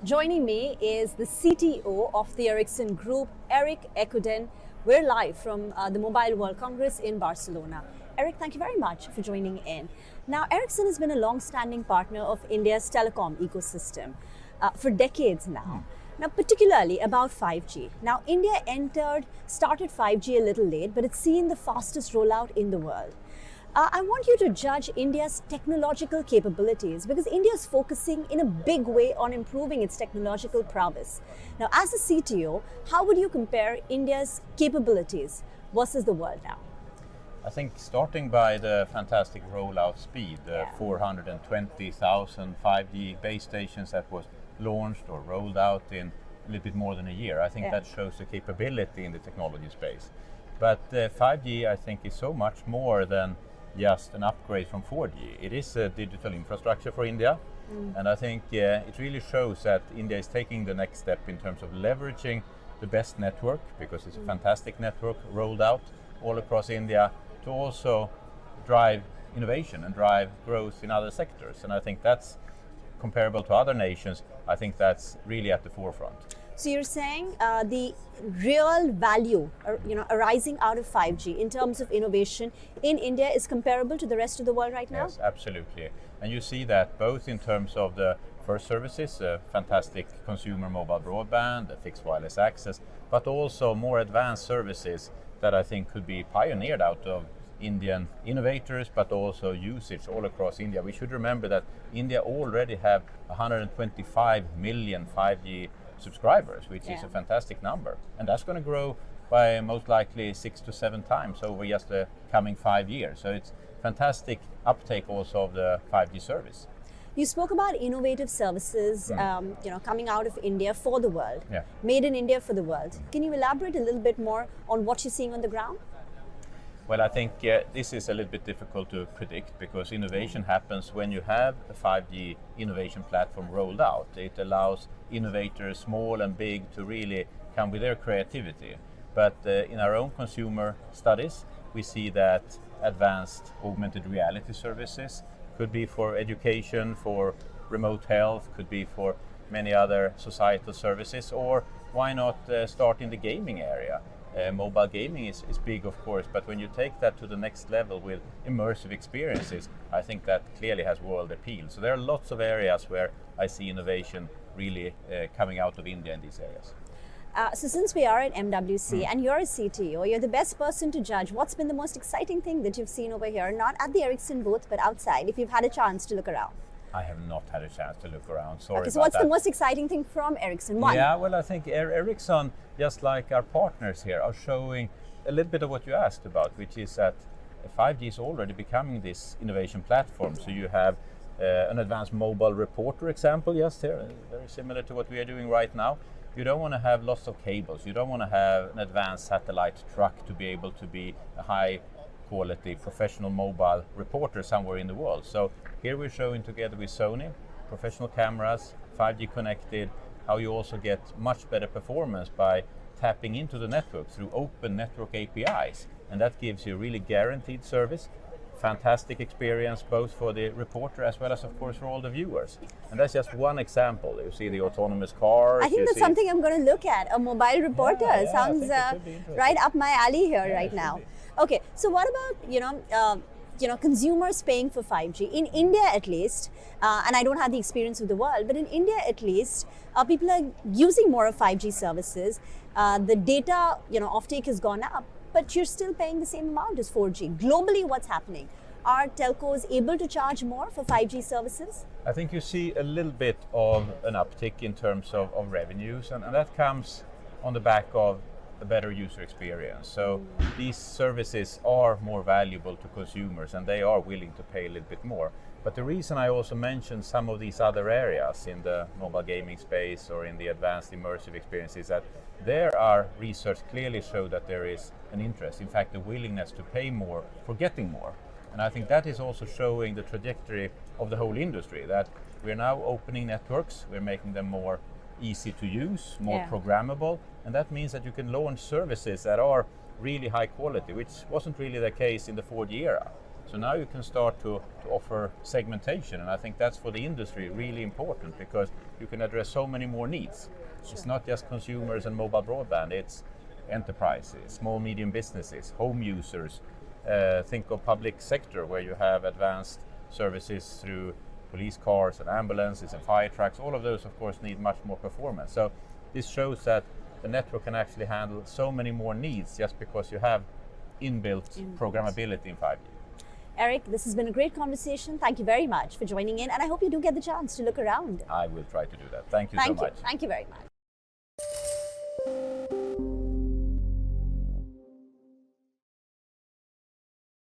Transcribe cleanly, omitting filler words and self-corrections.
Joining me is the CTO of the Ericsson Group, Erik Ekudden. We're live from the Mobile World Congress in Barcelona. Erik, thank you very much for joining in. Now, Ericsson has been a long-standing partner of India's telecom ecosystem for decades now. Now, particularly about 5G. Now, India started 5G a little late, but it's seen the fastest rollout in the world. I want you to judge India's technological capabilities because India is focusing in a big way on improving its technological prowess. Now, as a CTO, how would you compare India's capabilities versus the world now? I think starting by the fantastic rollout speed, 420,000 5G base stations that was launched or rolled out in a little bit more than a year. I think that shows the capability in the technology space. But 5G, I think, is so much more than just an upgrade from 4G. It is a digital infrastructure for India. And I think it really shows that India is taking the next step in terms of leveraging the best network, because it's a fantastic network rolled out all across India, to also drive innovation and drive growth in other sectors. And I think that's comparable to other nations. I think that's really at the forefront. So you're saying the real value, arising out of 5G in terms of innovation in India is comparable to the rest of the world right now? Yes, absolutely. And you see that both in terms of the first services, fantastic consumer mobile broadband, the fixed wireless access, but also more advanced services that I think could be pioneered out of Indian innovators, but also usage all across India. We should remember that India already have 125 million 5G subscribers, which is a fantastic number. And that's going to grow by most likely 6 to 7 times over just the coming 5 years. So it's fantastic uptake also of the 5G service. You spoke about innovative services, coming out of India for the world, made in India for the world. Can you elaborate a little bit more on what you're seeing on the ground? Well, I think this is a little bit difficult to predict because innovation happens when you have a 5G innovation platform rolled out. It allows innovators, small and big, to really come with their creativity. But in our own consumer studies, we see that advanced augmented reality services could be for education, for remote health, could be for many other societal services, or why not start in the gaming area? Mobile gaming is big, of course, but when you take that to the next level with immersive experiences, I think that clearly has world appeal. So there are lots of areas where I see innovation really coming out of India in these areas. So since we are at MWC and you're a CTO, you're the best person to judge what's been the most exciting thing that you've seen over here, not at the Ericsson booth, but outside, if you've had a chance to look around. I have not had a chance to look around, sorry. Okay, so what's the most exciting thing from Ericsson? One. Yeah, well, I think Ericsson, just like our partners here, are showing a little bit of what you asked about, which is that 5G is already becoming this innovation platform. So you have an advanced mobile reporter example just here, very similar to what we are doing right now. You don't want to have lots of cables. You don't want to have an advanced satellite truck to be able to be a high quality professional mobile reporter somewhere in the world. So here we're showing together with Sony, professional cameras, 5G connected, how you also get much better performance by tapping into the network through open network APIs. And that gives you really guaranteed service, fantastic experience both for the reporter as well as, of course, for all the viewers. And that's just one example. You see the autonomous cars. I think that's something I'm going to look at. A mobile reporter sounds right up my alley here right now. Okay, so what about consumers paying for 5G in India at least? And I don't have the experience of the world, but in India at least, people are using more of 5G services. The data offtake has gone up, but you're still paying the same amount as 4G. Globally, what's happening? Are telcos able to charge more for 5G services? I think you see a little bit of an uptick in terms of revenues, and that comes on the back of a better user experience. So these services are more valuable to consumers and they are willing to pay a little bit more. But the reason I also mentioned some of these other areas in the mobile gaming space or in the advanced immersive experience is that there are research clearly show that there is an interest, in fact, the willingness to pay more for getting more. And I think that is also showing the trajectory of the whole industry, that we're now opening networks, we're making them more easy to use, more programmable, and that means that you can launch services that are really high quality, which wasn't really the case in the 4G era. So now you can start to offer segmentation, and I think that's for the industry really important because you can address so many more needs. Sure. It's not just consumers and mobile broadband, it's enterprises, small medium businesses, home users. Think of public sector where you have advanced services through police cars and ambulances and fire trucks. All of those of course need much more performance. So this shows that the network can actually handle so many more needs just because you have inbuilt programmability in 5G. Erik, this has been a great conversation. Thank you very much for joining in, and I hope you do get the chance to look around. I will try to do that. Thank you so much. Thank you very much.